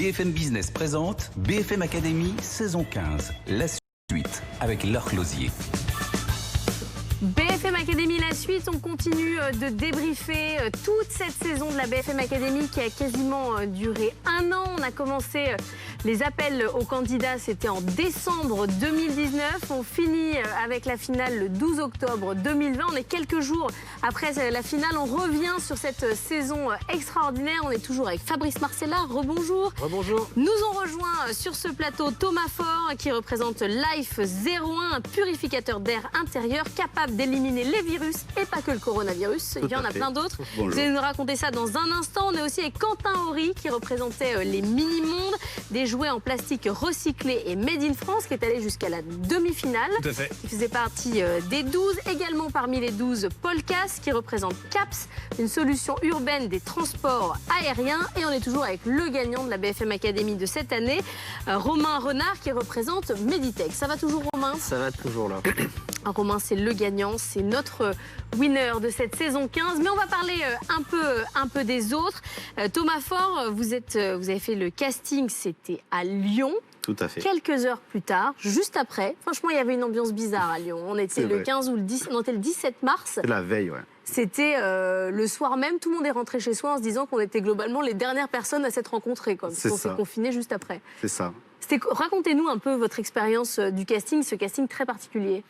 BFM Business présente BFM Academy saison 15, la suite avec Laure Closier. BFM Academy, la suite, on continue de débriefer toute cette saison de la BFM Academy qui a quasiment duré un an. On a commencé les appels aux candidats, c'était en décembre 2019. On finit avec la finale le 12 octobre 2020. On est quelques jours après la finale. On revient sur cette saison extraordinaire. On est toujours avec Fabrice Marcella. Rebonjour. Rebonjour. Nous ont rejoint sur ce plateau Thomas Faure qui représente Life 01, un purificateur d'air intérieur capable d'éliminer les virus et pas que le coronavirus. Il y en a plein d'autres. Vous allez nous raconter ça dans un instant. On est aussi avec Quentin Horry qui représentait les mini-mondes, des jouets en plastique recyclés et made in France qui est allé jusqu'à la demi-finale. Tout à fait. Il faisait partie des 12. Également parmi les 12, Paul Casse qui représente CAPS, une solution urbaine des transports aériens. Et on est toujours avec le gagnant de la BFM Academy de cette année, Romain Renard qui représente Meditech. Ça va toujours, Romain? Ça va toujours là. Romain, c'est le gagnant, c'est notre winner de cette saison 15. Mais on va parler un peu des autres. Thomas Faure, vous avez fait le casting, c'était à Lyon. Tout à fait. Quelques heures plus tard, juste après, franchement, il y avait une ambiance bizarre à Lyon. On était le 15 ou le 10, on était le 17 mars. C'est la veille, ouais. C'était le soir même, tout le monde est rentré chez soi en se disant qu'on était globalement les dernières personnes à s'être rencontrées. On s'est confinés juste après. C'est ça. Racontez-nous un peu votre expérience du casting, ce casting très particulier.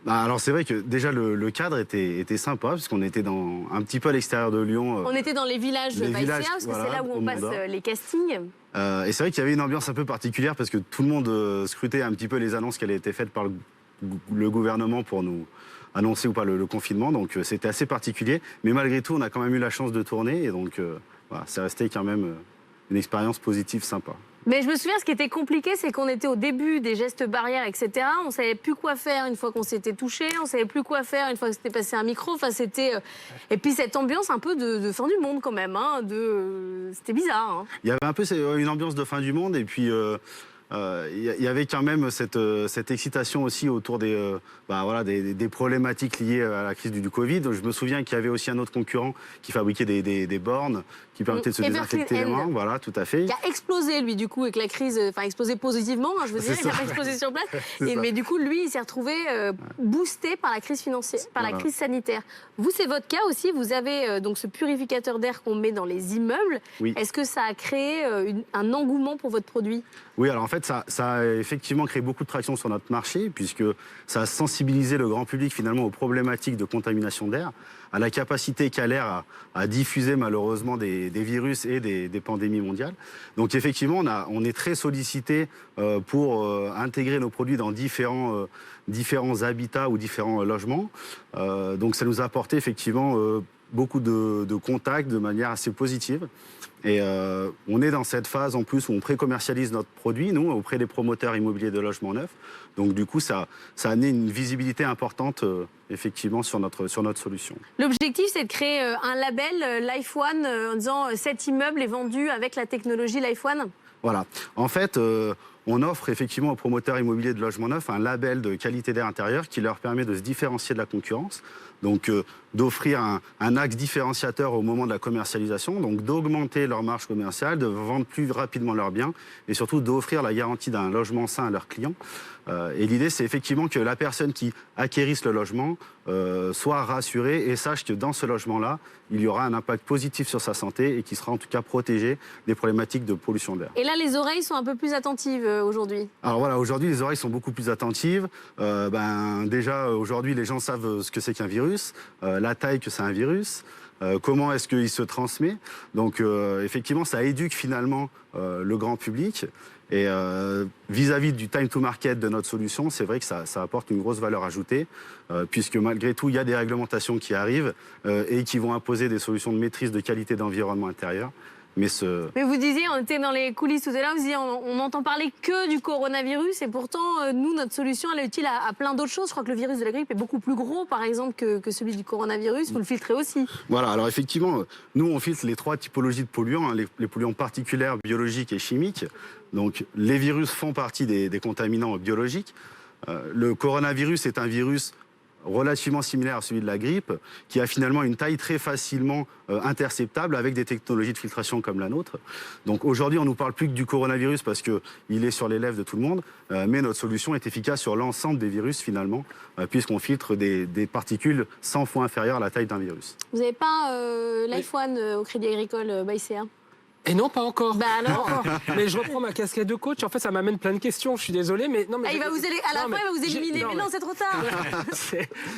Alors c'est vrai que déjà le cadre était sympa puisqu'on était un petit peu à l'extérieur de Lyon. On était dans les villages de Baïséa parce que c'est là où on passe les castings. Et c'est vrai qu'il y avait une ambiance un peu particulière parce que tout le monde scrutait un petit peu les annonces qui avaient été faites par le gouvernement pour nous annoncer ou pas le confinement. Donc c'était assez particulier. Mais malgré tout, on a quand même eu la chance de tourner et donc voilà, c'est resté quand même une expérience positive sympa. Mais je me souviens, ce qui était compliqué, c'est qu'on était au début des gestes barrières, etc. On ne savait plus quoi faire une fois qu'on s'était touché, on ne savait plus quoi faire une fois que c'était passé un micro. Enfin, c'était... Et puis cette ambiance un peu de fin du monde quand même. Hein, C'était bizarre. Hein. Il y avait un peu une ambiance de fin du monde et puis... il y avait quand même cette excitation aussi autour des problématiques liées à la crise du Covid. Je me souviens qu'il y avait aussi un autre concurrent qui fabriquait des bornes qui permettaient de se désinfecter les mains. Voilà, tout à fait. Qui a explosé, lui, du coup, avec la crise, enfin explosé positivement, hein, je veux dire, il n'a pas explosé sur place. Mais du coup, lui, il s'est retrouvé boosté par la crise financière, par la crise sanitaire. Vous, c'est votre cas aussi. Vous avez donc ce purificateur d'air qu'on met dans les immeubles. Oui. Est-ce que ça a créé un engouement pour votre produit? Oui, alors en fait, ça a effectivement créé beaucoup de traction sur notre marché, puisque ça a sensibilisé le grand public finalement aux problématiques de contamination d'air, à la capacité qu'a l'air à diffuser malheureusement des virus et des pandémies mondiales. Donc effectivement, on est très sollicité pour intégrer nos produits dans différents habitats ou différents logements. Donc ça nous a apporté effectivement beaucoup de contacts de manière assez positive. Et on est dans cette phase en plus où on pré-commercialise notre produit, nous, auprès des promoteurs immobiliers de logements neufs. Donc du coup, ça a amené une visibilité importante, effectivement, sur notre solution. L'objectif, c'est de créer un label Life One en disant cet immeuble est vendu avec la technologie Life One. Voilà. En fait, on offre effectivement aux promoteurs immobiliers de logements neufs un label de qualité d'air intérieur qui leur permet de se différencier de la concurrence, donc d'offrir un axe différenciateur au moment de la commercialisation, donc d'augmenter leur marge commerciale, de vendre plus rapidement leurs biens et surtout d'offrir la garantie d'un logement sain à leurs clients. Et l'idée, c'est effectivement que la personne qui acquérisse le logement soit rassurée et sache que dans ce logement-là, il y aura un impact positif sur sa santé et qui sera en tout cas protégé des problématiques de pollution d'air. Et là, les oreilles sont un peu plus attentives aujourd'hui. Alors voilà, aujourd'hui, les oreilles sont beaucoup plus attentives. Déjà, aujourd'hui, les gens savent ce que c'est qu'un virus, la taille que c'est un virus. Comment est-ce qu'il se transmet. Donc effectivement, ça éduque finalement le grand public. Et vis-à-vis du time to market de notre solution, c'est vrai que ça apporte une grosse valeur ajoutée, puisque malgré tout, il y a des réglementations qui arrivent et qui vont imposer des solutions de maîtrise de qualité d'environnement intérieur. Mais vous disiez, on était dans les coulisses tout à l'heure, vous disiez on n'entend parler que du coronavirus et pourtant, nous, notre solution, elle est utile à plein d'autres choses. Je crois que le virus de la grippe est beaucoup plus gros, par exemple, que celui du coronavirus. Vous le filtrez aussi. Voilà, alors effectivement, nous, on filtre les 3 typologies de polluants, hein, les polluants particuliers, biologiques et chimiques. Donc, les virus font partie des contaminants biologiques. Le coronavirus est un virus relativement similaire à celui de la grippe, qui a finalement une taille très facilement interceptable avec des technologies de filtration comme la nôtre. Donc aujourd'hui, on ne nous parle plus que du coronavirus parce qu'il est sur les lèvres de tout le monde, mais notre solution est efficace sur l'ensemble des virus finalement, puisqu'on filtre des particules 100 fois inférieures à la taille d'un virus. Vous n'avez pas l'iPhone au Crédit Agricole BICA? Et non, pas encore. Bah alors. Mais je reprends ma casquette de coach. En fait, ça m'amène plein de questions. Je suis désolé, mais non. Mais il va vous aller à la fin, il va vous éliminer. Mais non, c'est trop tard.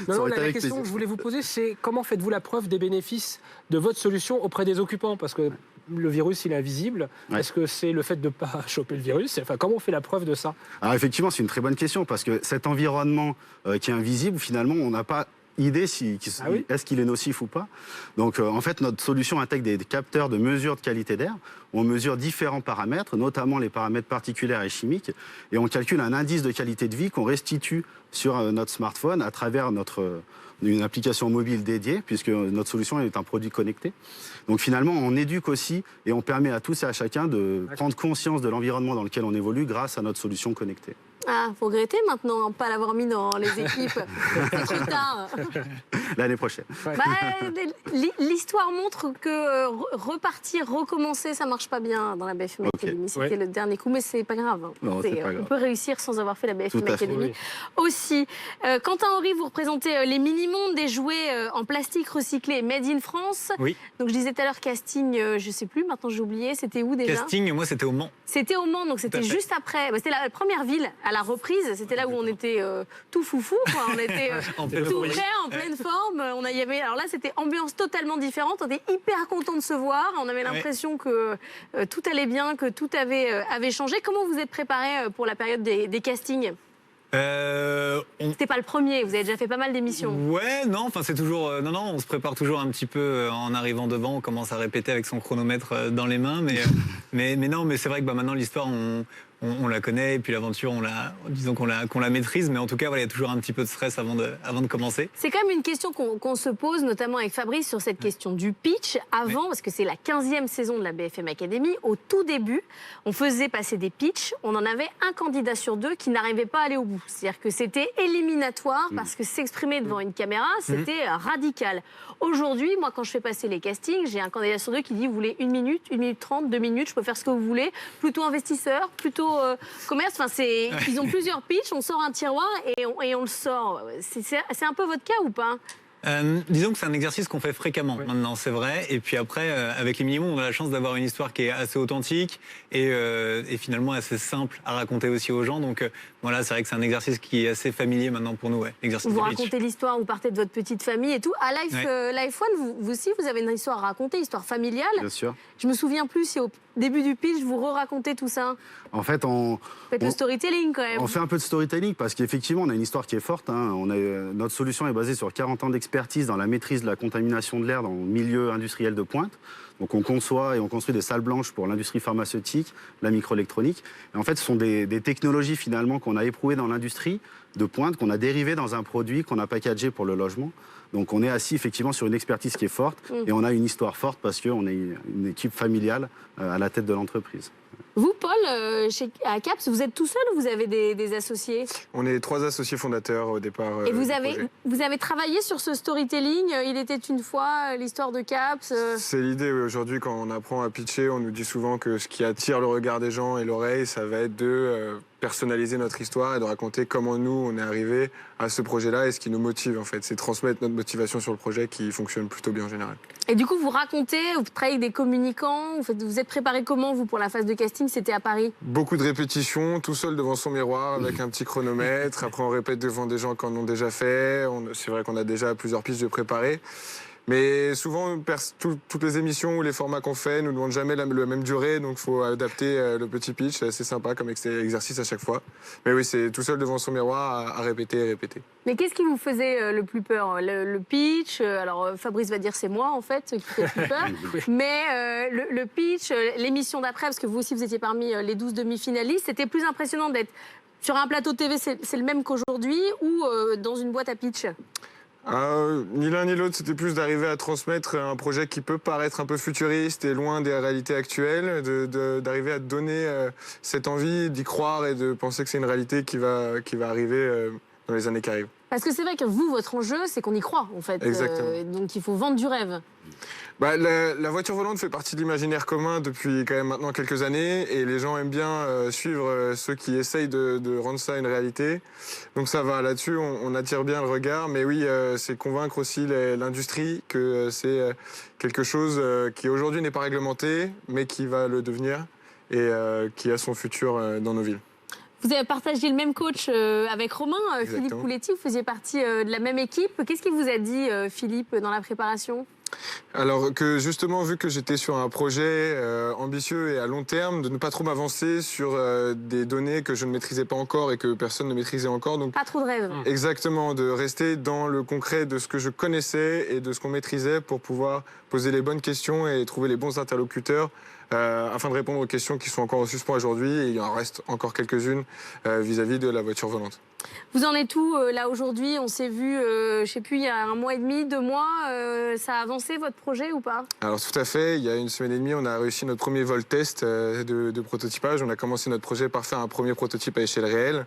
La question que je voulais vous poser, c'est comment faites-vous la preuve des bénéfices de votre solution auprès des occupants? Parce que le virus, il est invisible. Ouais. Est-ce que c'est le fait de ne pas choper le virus? Enfin, comment on fait la preuve de ça? Alors effectivement, c'est une très bonne question parce que cet environnement qui est invisible, finalement, on n'a pas idée est-ce qu'il est nocif ou pas. Donc en fait, notre solution intègre des capteurs de mesure de qualité d'air. On mesure différents paramètres, notamment les paramètres particuliers et chimiques, et on calcule un indice de qualité de vie qu'on restitue sur notre smartphone à travers une application mobile dédiée, puisque notre solution est un produit connecté. Donc finalement, on éduque aussi et on permet à tous et à chacun de prendre conscience de l'environnement dans lequel on évolue grâce à notre solution connectée. Ah, faut regretter maintenant de ne pas l'avoir mis dans les équipes. C'est trop tard. L'année prochaine. Bah, l'histoire montre que repartir, recommencer, ça marche pas bien dans la BFM Academy. C'était le dernier coup, mais c'est pas grave. Non, c'est pas grave. On peut réussir sans avoir fait la BFM Academy. Oui. Aussi, Quentin Horry, vous représentez les mini-mondes des jouets en plastique recyclé Made in France. Oui. Donc je disais tout à l'heure casting, je sais plus, maintenant j'ai oublié, c'était où déjà? Casting, moi c'était au Mans. C'était au Mans, donc c'était juste après. Bah, c'était la première ville à la reprise. C'était là où on était tout foufou, quoi. On était tout prêt, en pleine forme. Alors là, c'était ambiance totalement différente. On était hyper contents de se voir. On avait l'impression que tout allait bien, que tout avait changé. Comment vous êtes préparé pour la période des castings? C'était pas le premier, vous avez déjà fait pas mal d'émissions. Ouais, non, enfin c'est toujours... non, on se prépare toujours un petit peu en arrivant devant, on commence à répéter avec son chronomètre dans les mains, mais non, mais c'est vrai que maintenant l'histoire, on la connaît, et puis l'aventure, disons qu'on la maîtrise, mais en tout cas, voilà, il y a toujours un petit peu de stress avant de commencer. C'est quand même une question qu'on se pose, notamment avec Fabrice, sur cette question du pitch. Avant, parce que c'est la 15e saison de la BFM Academy, au tout début, on faisait passer des pitchs, on en avait un candidat sur deux qui n'arrivait pas à aller au bout. C'est-à-dire que c'était éliminatoire, parce que s'exprimer devant une caméra, c'était radical. Aujourd'hui, moi, quand je fais passer les castings, j'ai un candidat sur deux qui dit, vous voulez 1 minute, 1 minute 30, 2 minutes, je peux faire ce que vous voulez, plutôt investisseur, plutôt commerce, enfin ils ont plusieurs pitchs, on sort un tiroir et on le sort. C'est un peu votre cas ou pas? Disons que c'est un exercice qu'on fait fréquemment maintenant, c'est vrai. Et puis après, avec les minimums, on a la chance d'avoir une histoire qui est assez authentique et finalement assez simple à raconter aussi aux gens. Donc voilà, c'est vrai que c'est un exercice qui est assez familier maintenant pour nous. Vous racontez l'histoire, vous partez de votre petite famille et tout. À Life One, vous aussi, vous avez une histoire à raconter, histoire familiale. Bien sûr. Je me souviens plus si au début du pitch, vous re-racontez tout ça. En fait, faites le storytelling quand même. On fait un peu de storytelling parce qu'effectivement, on a une histoire qui est forte. Notre solution est basée sur 40 ans d'expertise dans la maîtrise de la contamination de l'air dans le milieu industriel de pointe. Donc on conçoit et on construit des salles blanches pour l'industrie pharmaceutique, la microélectronique. Et en fait, ce sont des technologies finalement qu'on a éprouvées dans l'industrie de pointe, qu'on a dérivées dans un produit qu'on a packagé pour le logement. Donc on est assis effectivement sur une expertise qui est forte et on a une histoire forte parce qu'on est une équipe familiale à la tête de l'entreprise. Vous, Paul, à CAPS, vous êtes tout seul ou vous avez des associés? On est 3 associés fondateurs au départ. Et vous avez travaillé sur ce storytelling? Il était une fois l'histoire de CAPS? C'est l'idée, oui. Aujourd'hui, quand on apprend à pitcher, on nous dit souvent que ce qui attire le regard des gens et l'oreille, ça va être de personnaliser notre histoire et de raconter comment nous, on est arrivé à ce projet-là et ce qui nous motive, en fait. C'est transmettre notre motivation sur le projet qui fonctionne plutôt bien en général. Et du coup, vous racontez, vous travaillez avec des communicants, vous êtes préparé comment, vous, pour la phase de casting? C'était à Paris? Beaucoup de répétitions, tout seul devant son miroir, avec un petit chronomètre. Après, on répète devant des gens qui en ont déjà fait. C'est vrai qu'on a déjà plusieurs pistes de préparer. Mais souvent, toutes les émissions ou les formats qu'on fait nous demandent jamais la même durée, donc il faut adapter le petit pitch. C'est assez sympa comme exercice à chaque fois. Mais oui, c'est tout seul devant son miroir à répéter et répéter. Mais qu'est-ce qui vous faisait le plus peur? Le pitch, alors Fabrice va dire c'est moi en fait qui fait le plus peur, mais le pitch, l'émission d'après, parce que vous aussi vous étiez parmi les 12 demi-finalistes, c'était plus impressionnant d'être sur un plateau TV, c'est le même qu'aujourd'hui, ou dans une boîte à pitch? Ni l'un ni l'autre, c'était plus d'arriver à transmettre un projet qui peut paraître un peu futuriste et loin des réalités actuelles, d'arriver à donner cette envie d'y croire et de penser que c'est une réalité qui va arriver dans les années qui arrivent. Parce que c'est vrai que vous, votre enjeu, c'est qu'on y croit, en fait. Exactement. Donc il faut vendre du rêve. La voiture volante fait partie de l'imaginaire commun depuis quand même maintenant quelques années et les gens aiment bien suivre ceux qui essayent de rendre ça une réalité. Donc ça va là-dessus, on attire bien le regard, mais oui, c'est convaincre aussi l'industrie que c'est quelque chose qui aujourd'hui n'est pas réglementé, mais qui va le devenir et qui a son futur dans nos villes. Vous avez partagé le même coach avec Romain, Philippe Pouletti, vous faisiez partie de la même équipe. Qu'est-ce qu'il vous a dit, Philippe, dans la préparation ? Alors que justement, vu que j'étais sur un projet ambitieux et à long terme, de ne pas trop m'avancer sur des données que je ne maîtrisais pas encore et que personne ne maîtrisait encore. Donc, pas trop de rêves. Exactement, de rester dans le concret de ce que je connaissais et de ce qu'on maîtrisait pour pouvoir poser les bonnes questions et trouver les bons interlocuteurs afin de répondre aux questions qui sont encore en suspens aujourd'hui. Et il en reste encore quelques-unes vis-à-vis de la voiture volante. Vous en êtes où là aujourd'hui? On s'est vu, je ne sais plus, il y a 1 mois et demi, 2 mois. Ça a avancé votre projet ou pas? Alors tout à fait, il y a 1 semaine et demie, on a réussi notre premier vol test de prototypage. On a commencé notre projet par faire un premier prototype à échelle réelle.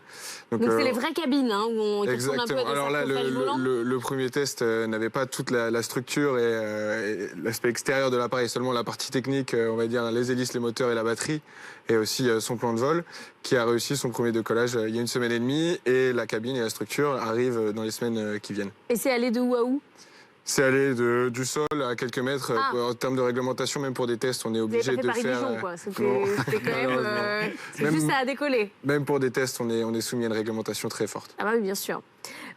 Donc c'est les vraies cabines où on exactement. Un peu à des alors là, le premier test n'avait pas toute la structure et l'aspect extérieur de l'appareil, seulement la partie technique, on va dire les hélices, les moteurs et la batterie, et aussi son plan de vol, qui a réussi son premier décollage il y a 1 semaine et demie, et la cabine et la structure arrivent dans les semaines qui viennent. Et c'est allé de où à où? C'est allé du sol à quelques mètres. En termes de réglementation, même pour des tests, on est obligé de faire... Dijon, quoi. C'était quand même... c'est juste ça a décollé. Même pour des tests, on est soumis à une réglementation très forte. Ah bah oui, bien sûr.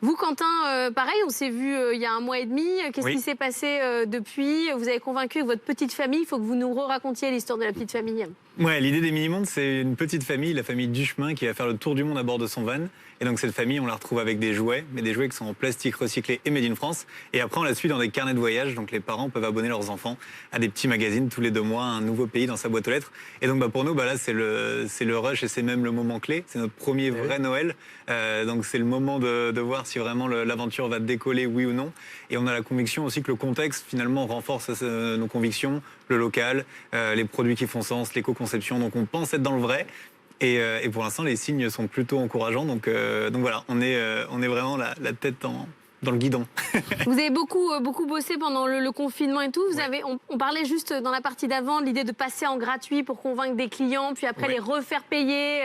Vous, Quentin, pareil, on s'est vu il y a 1 mois et demi. Qu'est-ce qui s'est passé depuis? Vous avez convaincu avec votre petite famille. Il faut que vous nous racontiez l'histoire de la petite famille. Ouais, l'idée des mini-mondes, c'est une petite famille, la famille Duchemin, qui va faire le tour du monde à bord de son van. Et donc cette famille, on la retrouve avec des jouets, mais des jouets qui sont en plastique recyclé et made in France. Et après, on la suit dans des carnets de voyage. Donc les parents peuvent abonner leurs enfants à des petits magazines tous les 2 mois, un nouveau pays dans sa boîte aux lettres. Et donc pour nous, là, c'est le rush et c'est même le moment clé. C'est notre premier vrai Noël. Donc c'est le moment de voir si vraiment l'aventure va décoller, oui ou non. Et on a la conviction aussi que le contexte, finalement, renforce nos convictions, le local, les produits qui font sens, l'éco-conception. Donc on pense être dans le vrai. Et pour l'instant, les signes sont plutôt encourageants. Donc voilà, on est vraiment la tête dans le guidon. Vous avez beaucoup bossé pendant le confinement et tout. On parlait juste dans la partie d'avant l'idée de passer en gratuit pour convaincre des clients, puis après les refaire payer.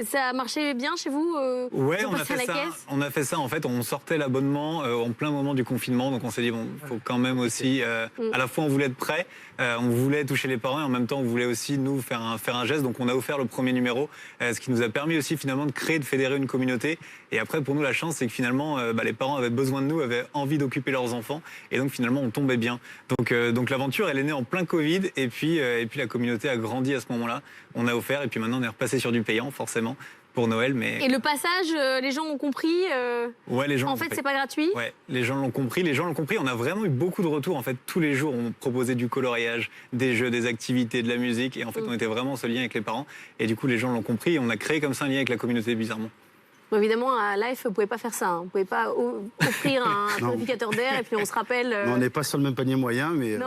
Ça a marché bien chez vous? Oui, on a fait ça. En fait, on sortait l'abonnement en plein moment du confinement. Donc on s'est dit, bon, il faut quand même aussi... à la fois, on voulait être prêt, on voulait toucher les parents et en même temps, on voulait aussi, nous, faire un geste. Donc on a offert le premier numéro, ce qui nous a permis aussi finalement de fédérer une communauté. Et après, pour nous, la chance, c'est que finalement, les parents avaient besoin de nous, avaient envie d'occuper leurs enfants. Et donc finalement, on tombait bien. Donc l'aventure, elle est née en plein Covid. Et puis la communauté a grandi à ce moment-là. On a offert et puis maintenant, on est repassé sur du payant, forcément, pour Noël. Mais... Et le passage, les gens ont compris Ouais, les gens en fait, c'est pas gratuit? Ouais, les gens l'ont compris. On a vraiment eu beaucoup de retours. En fait, tous les jours, on proposait du coloriage, des jeux, des activités, de la musique. Et en fait, on était vraiment ce lien avec les parents. Et du coup, les gens l'ont compris. Et on a créé comme ça un lien avec la communauté, bizarrement. Bon, évidemment, à Life, vous ne pouvez pas faire ça. Vous ne pouvez pas offrir un purificateur d'air et puis on se rappelle... Non, on n'est pas sur le même panier moyen, mais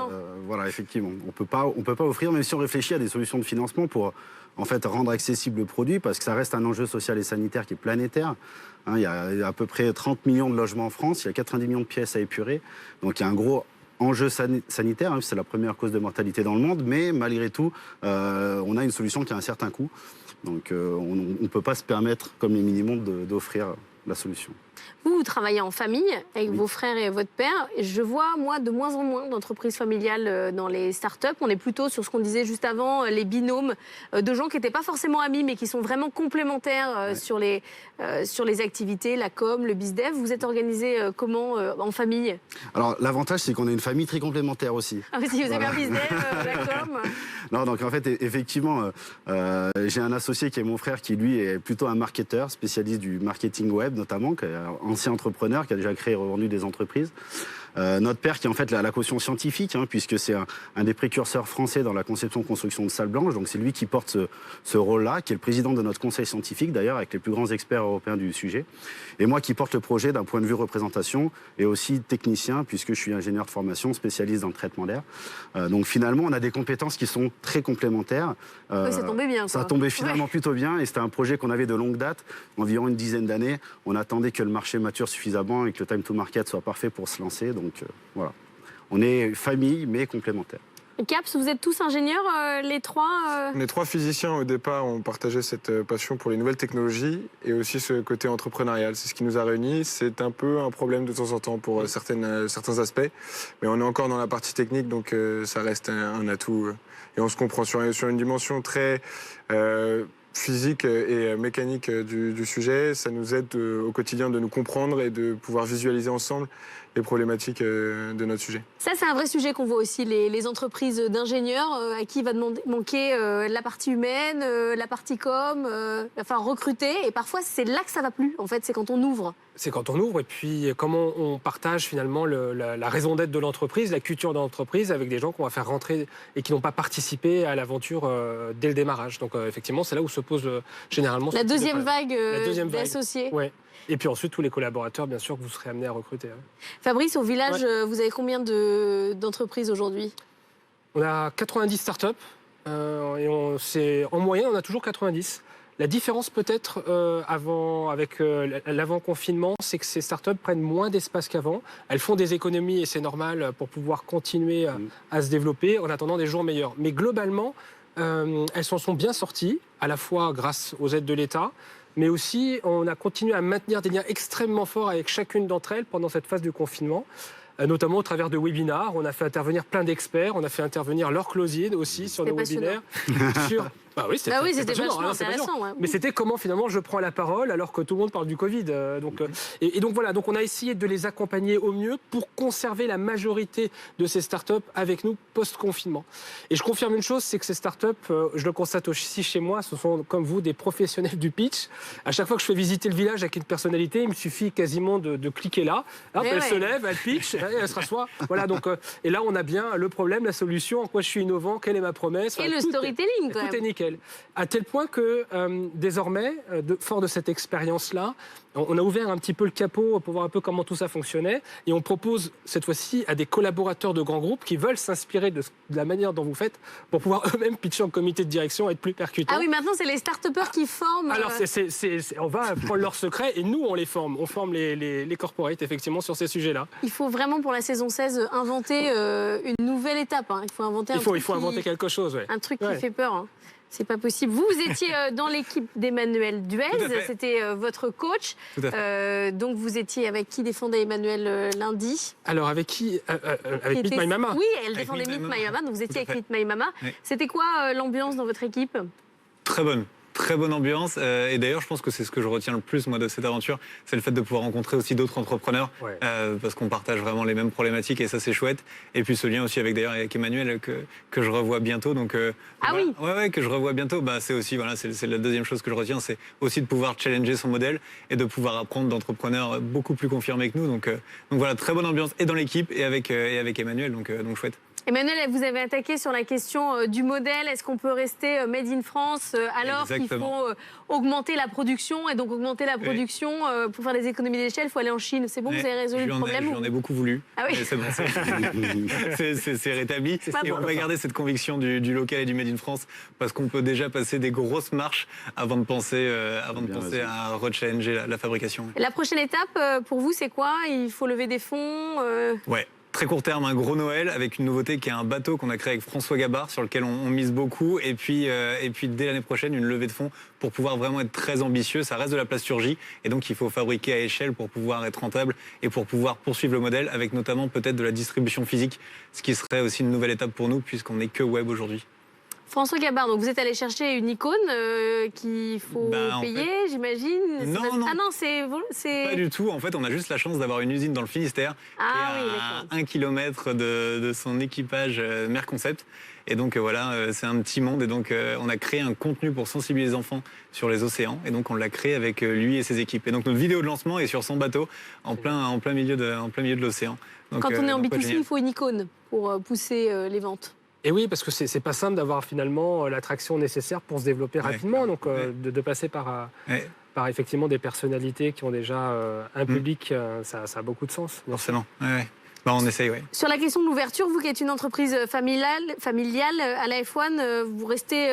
voilà, effectivement, on peut pas offrir, même si on réfléchit à des solutions de financement pour en fait rendre accessible le produit, parce que ça reste un enjeu social et sanitaire qui est planétaire. Il y a à peu près 30 millions de logements en France, il y a 90 millions de pièces à épurer, donc il y a un gros enjeu sanitaire, c'est la première cause de mortalité dans le monde, mais malgré tout, on a une solution qui a un certain coût. Donc on ne peut pas se permettre, comme les mini-mondes, d'offrir la solution. Vous travaillez en famille avec vos frères et votre père. Je vois, moi, de moins en moins d'entreprises familiales dans les startups. On est plutôt sur ce qu'on disait juste avant, les binômes de gens qui n'étaient pas forcément amis, mais qui sont vraiment complémentaires sur les activités, la com, le bizdev. Vous êtes organisé comment en famille? Alors, l'avantage, c'est qu'on a une famille très complémentaire aussi. Ah oui, si vous avez un bizdev, la com. Non, donc en fait, effectivement, j'ai un associé qui est mon frère, qui lui est plutôt un marketeur, spécialiste du marketing web notamment, ancien entrepreneur, qui a déjà créé et revendu des entreprises. Notre père qui est en fait la caution scientifique, puisque c'est un des précurseurs français dans la conception-construction de salles blanches. Donc c'est lui qui porte ce rôle-là, qui est le président de notre conseil scientifique d'ailleurs, avec les plus grands experts européens du sujet. Et moi qui porte le projet d'un point de vue représentation et aussi technicien, puisque je suis ingénieur de formation, spécialiste dans le traitement d'air. Donc finalement, on a des compétences qui sont très complémentaires. Oui, ça tombait bien. Ça a tombé finalement plutôt bien, et c'était un projet qu'on avait de longue date, environ une dizaine d'années. On attendait que le marché mature suffisamment et que le time to market soit parfait pour se lancer. Donc voilà, on est famille mais complémentaires. Et Caps, vous êtes tous ingénieurs, les trois On est 3 physiciens au départ, on partageait cette passion pour les nouvelles technologies et aussi ce côté entrepreneurial. C'est ce qui nous a réunis. C'est un peu un problème de temps en temps pour certains aspects, mais on est encore dans la partie technique, donc ça reste un atout. Et on se comprend sur une dimension très physique et mécanique du sujet. Ça nous aide au quotidien de nous comprendre et de pouvoir visualiser ensemble les problématiques de notre sujet. Ça, c'est un vrai sujet qu'on voit aussi, les entreprises d'ingénieurs à qui il va manquer la partie humaine, la partie com, enfin recruter. Et parfois, c'est là que ça va plus, en fait, c'est quand on ouvre. C'est quand on ouvre, et puis comment on partage finalement la raison d'être de l'entreprise, la culture de l'entreprise avec des gens qu'on va faire rentrer et qui n'ont pas participé à l'aventure dès le démarrage. Donc effectivement, c'est là où se pose généralement... La deuxième vague d'associés. Ouais. Et puis ensuite, tous les collaborateurs, bien sûr, que vous serez amenés à recruter. Fabrice, au village, vous avez combien d'entreprises aujourd'hui? On a 90 startups, et en moyenne, on a toujours 90. La différence peut-être avec l'avant-confinement, c'est que ces startups prennent moins d'espace qu'avant. Elles font des économies, et c'est normal, pour pouvoir continuer à se développer en attendant des jours meilleurs. Mais globalement, elles s'en sont bien sorties, à la fois grâce aux aides de l'État, mais aussi on a continué à maintenir des liens extrêmement forts avec chacune d'entre elles pendant cette phase de confinement, notamment au travers de webinars. On a fait intervenir plein d'experts, on a fait intervenir Laure Closine aussi sur nos webinaires. Oui, c'était vachement intéressant. Ouais. Mais c'était comment finalement je prends la parole alors que tout le monde parle du Covid. Donc voilà, donc on a essayé de les accompagner au mieux pour conserver la majorité de ces startups avec nous post-confinement. Et je confirme une chose, c'est que ces startups, je le constate aussi chez moi, ce sont comme vous des professionnels du pitch. À chaque fois que je fais visiter le village avec une personnalité, il me suffit quasiment de cliquer là. Elle se lève, elle pitch, elle se rassoit. Voilà, donc, et là on a bien le problème, la solution, en quoi je suis innovant, quelle est ma promesse. Et le storytelling quand même. Tout est nickel. À tel point que désormais, fort de cette expérience-là, on a ouvert un petit peu le capot pour voir un peu comment tout ça fonctionnait, et on propose cette fois-ci à des collaborateurs de grands groupes qui veulent s'inspirer de la manière dont vous faites pour pouvoir eux-mêmes pitcher en comité de direction et être plus percutants. Ah oui, maintenant c'est les start-upers qui forment. Alors on va prendre leurs secrets et nous on les forme. On forme les corporates effectivement sur ces sujets-là. Il faut vraiment pour la saison 16 inventer une nouvelle étape. Il faut inventer inventer quelque chose. Un truc qui fait peur. C'est pas possible. Vous étiez dans l'équipe d'Emmanuel Duez, c'était votre coach. Donc vous étiez avec qui défendait Emmanuel lundi? Alors avec qui? Avec Meet My Mama. Oui, elle défendait Meet My Mama, donc vous étiez avec Meet My Mama. Oui. C'était quoi l'ambiance dans votre équipe? Très bonne. Très bonne ambiance, et d'ailleurs je pense que c'est ce que je retiens le plus moi de cette aventure, c'est le fait de pouvoir rencontrer aussi d'autres entrepreneurs, parce qu'on partage vraiment les mêmes problématiques et ça c'est chouette. Et puis ce lien aussi avec Emmanuel que je revois bientôt, donc que je revois bientôt. C'est aussi c'est la deuxième chose que je retiens, c'est aussi de pouvoir challenger son modèle et de pouvoir apprendre d'entrepreneurs beaucoup plus confirmés que nous. Donc voilà, très bonne ambiance et dans l'équipe et avec Emmanuel, donc chouette. Emmanuel, vous avez attaqué sur la question du modèle. Est-ce qu'on peut rester made in France alors qu'il faut augmenter la production? Et donc augmenter la production, pour faire des économies d'échelle, il faut aller en Chine. C'est bon, vous avez résolu le problème? J'en ai beaucoup voulu. Ah oui. C'est bon, c'est rétabli. Et on va garder cette conviction du local et du made in France, parce qu'on peut déjà passer des grosses marches avant de penser à rechallenger la fabrication. La prochaine étape, pour vous, c'est quoi? Il faut lever des fonds Ouais. Très court terme, un gros Noël avec une nouveauté qui est un bateau qu'on a créé avec François Gabard sur lequel on mise beaucoup, et puis dès l'année prochaine une levée de fonds pour pouvoir vraiment être très ambitieux. Ça reste de la plasturgie et donc il faut fabriquer à échelle pour pouvoir être rentable et pour pouvoir poursuivre le modèle, avec notamment peut-être de la distribution physique, ce qui serait aussi une nouvelle étape pour nous puisqu'on n'est que web aujourd'hui. François Gabard, donc vous êtes allé chercher une icône qu'il faut payer, j'imagine. Non. Ah non, c'est... Pas du tout. En fait, on a juste la chance d'avoir une usine dans le Finistère qui est à 1 kilomètre de son équipage Merconcept. Et donc voilà, c'est un petit monde. Et donc on a créé un contenu pour sensibiliser les enfants sur les océans. Et donc on l'a créé avec lui et ses équipes. Et donc notre vidéo de lancement est sur son bateau en plein milieu de l'océan. Donc, quand on est en B2C, il faut une icône pour pousser les ventes. Et oui, parce que c'est pas simple d'avoir finalement l'attraction nécessaire pour se développer rapidement. Donc de passer par effectivement des personnalités qui ont déjà un public, ça a beaucoup de sens. Forcément, ouais. On essaye, oui. Sur la question de l'ouverture, vous qui êtes une entreprise familiale à la F1, vous restez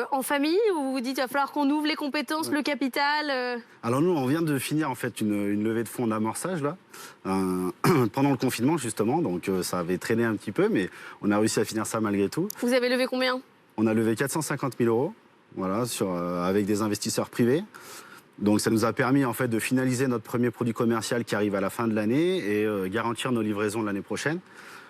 en famille ou vous vous dites qu'il va falloir qu'on ouvre les compétences, le capital Alors nous, on vient de finir en fait une levée de fonds d'amorçage là, pendant le confinement justement, donc ça avait traîné un petit peu, mais on a réussi à finir ça malgré tout. Vous avez levé combien? On a levé 450 000 €, voilà, avec des investisseurs privés. Donc ça nous a permis en fait de finaliser notre premier produit commercial qui arrive à la fin de l'année et garantir nos livraisons de l'année prochaine.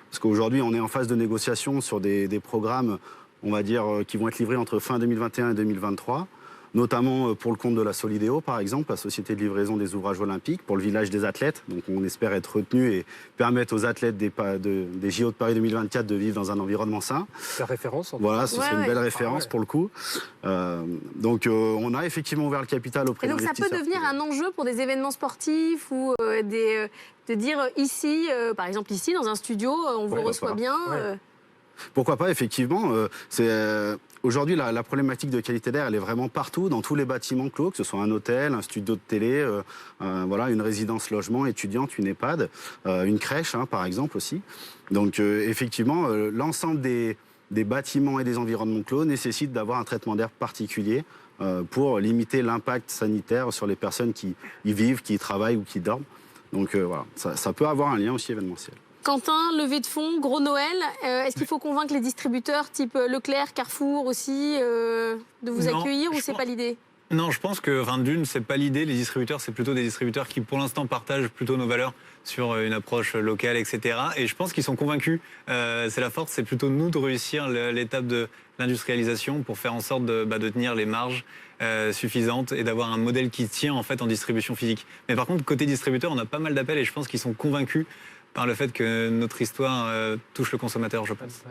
Parce qu'aujourd'hui on est en phase de négociation sur des programmes, on va dire, qui vont être livrés entre fin 2021 et 2023. Notamment pour le compte de la Solideo, par exemple, la société de livraison des ouvrages olympiques, pour le village des athlètes. Donc on espère être retenu et permettre aux athlètes des JO de Paris 2024 de vivre dans un environnement sain. C'est la référence. Voilà, ce serait une belle référence pour le coup. Donc on a effectivement ouvert le capital auprès d'investisseurs. Et donc ça peut devenir un enjeu pour des événements sportifs ou de dire ici, par exemple ici, dans un studio, on vous reçoit bien. Pourquoi pas, effectivement. Aujourd'hui, la problématique de qualité d'air, elle est vraiment partout, dans tous les bâtiments clos, que ce soit un hôtel, un studio de télé, voilà, une résidence logement étudiante, une EHPAD, une crèche, par exemple aussi. Donc effectivement, l'ensemble des bâtiments et des environnements clos nécessitent d'avoir un traitement d'air particulier pour limiter l'impact sanitaire sur les personnes qui y vivent, qui y travaillent ou qui dorment. Donc voilà, ça peut avoir un lien aussi événementiel. Quentin, levée de fonds, gros Noël. Est-ce qu'il faut convaincre les distributeurs type Leclerc, Carrefour aussi de vous accueillir ou c'est pas l'idée? Non, je pense que, d'une, c'est pas l'idée. Les distributeurs, c'est plutôt des distributeurs qui, pour l'instant, partagent plutôt nos valeurs sur une approche locale, etc. Et je pense qu'ils sont convaincus. C'est la force, c'est plutôt nous de réussir l'étape de l'industrialisation pour faire en sorte de tenir les marges suffisantes et d'avoir un modèle qui tient en fait en distribution physique. Mais par contre, côté distributeur, on a pas mal d'appels et je pense qu'ils sont convaincus par le fait que notre histoire touche le consommateur, je pense.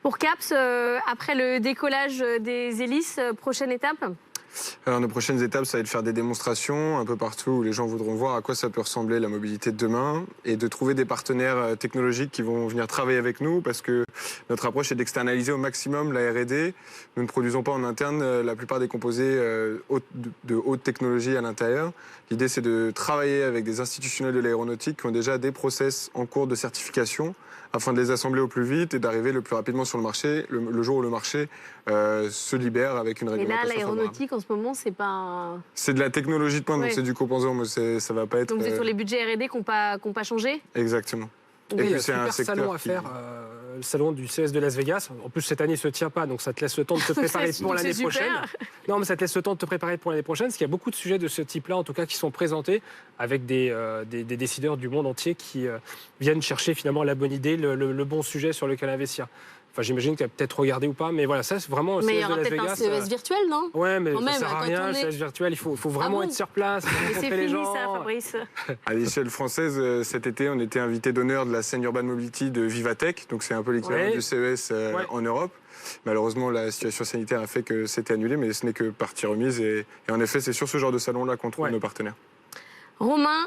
Pour Caps, après le décollage des hélices, prochaine étape? Alors nos prochaines étapes, ça va être de faire des démonstrations un peu partout où les gens voudront voir à quoi ça peut ressembler la mobilité de demain et de trouver des partenaires technologiques qui vont venir travailler avec nous parce que notre approche est d'externaliser au maximum la R&D. Nous ne produisons pas en interne la plupart des composés de haute technologie à l'intérieur. L'idée, c'est de travailler avec des institutionnels de l'aéronautique qui ont déjà des process en cours de certification afin de les assembler au plus vite et d'arriver le plus rapidement sur le marché, le jour où le marché se libère avec une réglementation. Et là, l'aéronautique, en ce moment, c'est pas... C'est de la technologie de pointe, donc c'est du composant, mais ça va pas être... Donc vous êtes sur les budgets R&D qui n'ont pas changé? Exactement. Et puis c'est un salon à faire, le salon du CES de Las Vegas. En plus, cette année, il ne se tient pas, donc ça te laisse le temps de te préparer pour l'année prochaine. Non, mais ça te laisse le temps de te préparer pour l'année prochaine, parce qu'il y a beaucoup de sujets de ce type-là, en tout cas, qui sont présentés avec des décideurs du monde entier qui viennent chercher finalement la bonne idée, le bon sujet sur lequel investir. Enfin, j'imagine que tu as peut-être regardé ou pas, mais voilà, ça c'est vraiment... Mais il y aura peut-être un CES virtuel, non? Ouais, mais ça ne sert à rien, le CES virtuel, il faut vraiment être sur place, rencontrer les gens. C'est fini ça, Fabrice. À l'échelle française, cet été, on était invité d'honneur de la scène Urban Mobility de Vivatech, donc c'est un peu l'équivalent du CES en Europe. Malheureusement, la situation sanitaire a fait que c'était annulé, mais ce n'est que partie remise. Et en effet, c'est sur ce genre de salon-là qu'on trouve nos partenaires. Romain,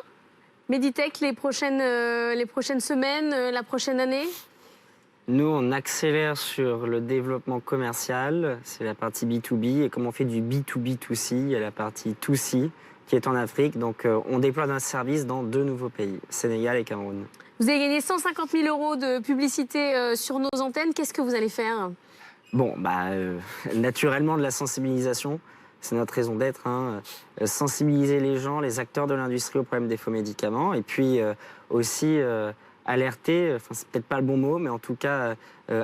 Meditech, les prochaines semaines, la prochaine année? Nous, on accélère sur le développement commercial, c'est la partie B2B, et comme on fait du B2B2C, il y a la partie 2C qui est en Afrique. Donc, on déploie un service dans 2 nouveaux pays, Sénégal et Cameroun. Vous avez gagné 150 000 € de publicité sur nos antennes. Qu'est-ce que vous allez faire? Bon, naturellement de la sensibilisation, c'est notre raison d'être. Sensibiliser les gens, les acteurs de l'industrie au problème des faux médicaments, et puis aussi... alerter, enfin c'est peut-être pas le bon mot, mais en tout cas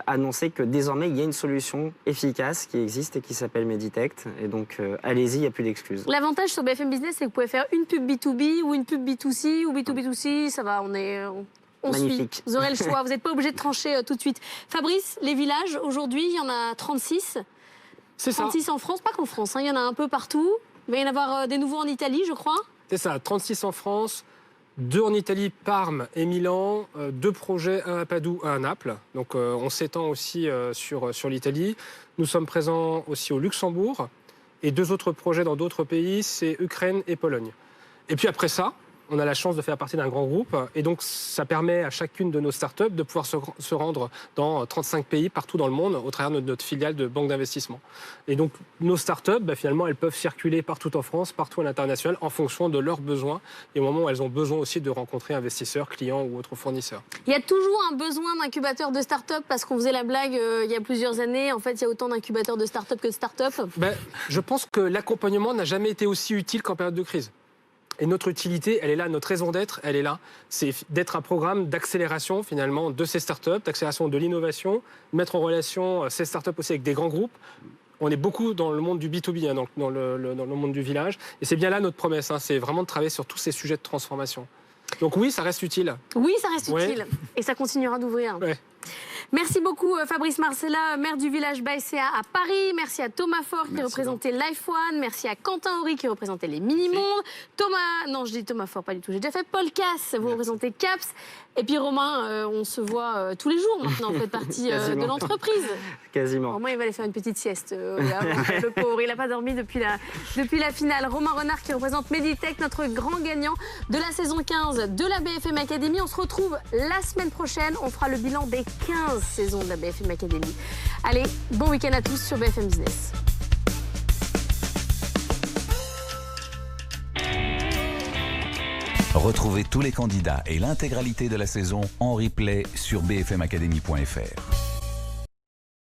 annoncer que désormais il y a une solution efficace qui existe et qui s'appelle Meditect. Et donc allez-y, il n'y a plus d'excuses. L'avantage sur BFM Business, c'est que vous pouvez faire une pub B2B ou une pub B2C ou B2B2C, ça va, On Magnifique. suit. Vous aurez le choix. Vous n'êtes pas obligé de trancher tout de suite. Fabrice, les villages, aujourd'hui, il y en a 36. C'est ça. 36 en France, pas qu'en France. Il y en a un peu partout. Il va y en avoir des nouveaux en Italie, je crois. C'est ça, 36 en France, 2 en Italie, Parme et Milan, 2 projets, un à Padoue, un à Naples. Donc on s'étend aussi sur l'Italie. Nous sommes présents aussi au Luxembourg. Et 2 autres projets dans d'autres pays, c'est Ukraine et Pologne. Et puis après ça, on a la chance de faire partie d'un grand groupe. Et donc ça permet à chacune de nos startups de pouvoir se rendre dans 35 pays partout dans le monde au travers de notre filiale de banque d'investissement. Et donc nos startups, finalement, elles peuvent circuler partout en France, partout à l'international, en fonction de leurs besoins et au moment où elles ont besoin aussi de rencontrer investisseurs, clients ou autres fournisseurs. Il y a toujours un besoin d'incubateurs de start-up parce qu'on faisait la blague il y a plusieurs années. En fait, il y a autant d'incubateurs de start-up que de start-up. Je pense que l'accompagnement n'a jamais été aussi utile qu'en période de crise. Et notre utilité, elle est là, notre raison d'être, elle est là. C'est d'être un programme d'accélération, finalement, de ces startups, d'accélération de l'innovation, mettre en relation ces startups aussi avec des grands groupes. On est beaucoup dans le monde du B2B, dans le monde du village. Et c'est bien là notre promesse, c'est vraiment de travailler sur tous ces sujets de transformation. Donc oui, ça reste utile. Oui, ça reste utile. Ouais. Et ça continuera d'ouvrir. Ouais. Merci beaucoup Fabrice Marcella, maire du village Baïséa à Paris. Merci à Thomas Faure qui représentait Life One. Merci à Quentin Horry qui représentait les Mini-Mondes. Non, je dis Thomas Faure, pas du tout. J'ai déjà fait Paul Casse, vous représentez Caps. Et puis Romain, on se voit tous les jours maintenant. Vous faites partie de l'entreprise. Quasiment. Romain, il va aller faire une petite sieste. Le pauvre, il n'a pas dormi depuis la finale. Romain Renard qui représente Meditech, notre grand gagnant de la saison 15 de la BFM Academy. On se retrouve la semaine prochaine. On fera le bilan des 15 saisons de la BFM Academy. Allez, bon week-end à tous sur BFM Business. Retrouvez tous les candidats et l'intégralité de la saison en replay sur bfmacademy.fr.